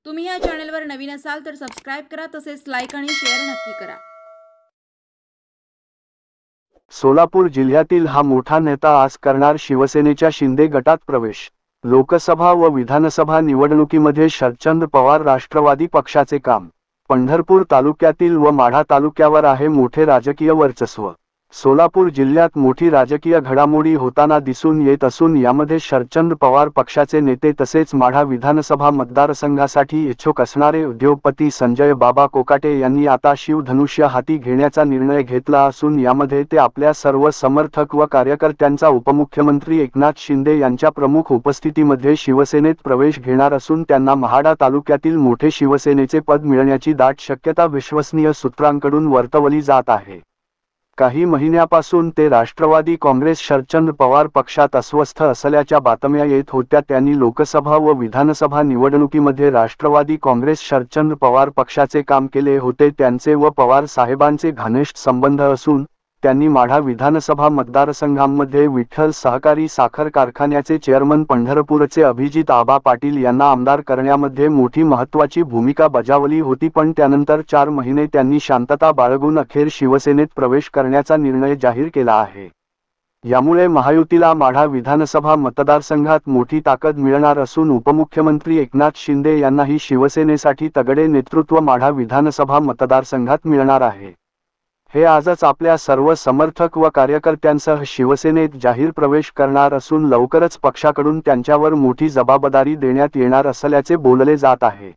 तुम्ही या चॅनलवर नवीन असाल तर सबस्क्राइब करा, तसेच लाईक आणि शेअर नक्की करा। सोलापूर जिल्ह्यातील हा मोठा नेता आज करणार शिवसेनेच्या शिंदे गटात प्रवेश। लोकसभा व विधानसभा निवडणुकीमध्ये शरदचंद्र पवार राष्ट्रवादी पक्षाचे काम। पंढरपूर तालुक्यातील व माढा तालुक्यावर आहे मोठे राजकीय वर्चस्व। सोलापूर जिल्ह्यात मोठी राजकीय घडामोडी होताना दिसून येत असून यामध्ये शरदचंद्र पवार पक्षाचे नेते तसेच माढा विधानसभा मतदारसंघासाठी इच्छुक असणारे उद्योगपती संजय बाबा कोकाटे यांनी आता शिवधनुष्य हाती घेण्याचा निर्णय घेतला असून यामध्ये ते आपल्या सर्व समर्थक व कार्यकर्त्यांचा उपमुख्यमंत्री एकनाथ शिंदे यांच्या प्रमुख उपस्थितीमध्ये शिवसेनेत प्रवेश घेणार असून त्यांना महाडा तालुक्यातील मोठे शिवसेनेचे पद मिळण्याची दाट शक्यता विश्वसनीय सूत्रांकडून वर्तवली जात आहे। काही महिन्यापासून ते राष्ट्रवादी काँग्रेस शरदचंद्र पवार पक्षात अस्वस्थ असल्याच्या बातम्या येत होत्या। त्यांनी लोकसभा व विधानसभा निवडणुकीमध्ये राष्ट्रवादी काँग्रेस शरदचंद्र पवार पक्षाचे काम केले होते। त्यांचे व पवार साहेबांचे घनिष्ठ संबंध असून त्यांनी माढा विधानसभा मतदारसंघामध्ये विठ्ठल सहकारी साखर कारखान्याचे चेअरमन पंढरपूरचे अभिजित आबा पाटील यांना आमदार करण्यामध्ये मोठी महत्त्वाची भूमिका बजावली होती, पण त्यानंतर 4 महिने त्यांनी शांतता बाळगून अखेर शिवसेनेत प्रवेश करण्याचा निर्णय जाहीर केला आहे। यामुळे महायुतीला माढा विधानसभा मतदारसंघात मोठी ताकद मिळणार असून उपमुख्यमंत्री एकनाथ शिंदे यांनाही शिवसेनेसाठी तगडे नेतृत्व माढा विधानसभा मतदारसंघात मिळणार आहे। हे आजच आपल्या सर्व समर्थक व कार्यकर्त्यांसह शिवसेनेत जाहीर प्रवेश करणार असून लवकरच पक्षाकडून त्यांच्यावर मोठी जबाबदारी देण्यात येणार असल्याचे बोलले जात आहे।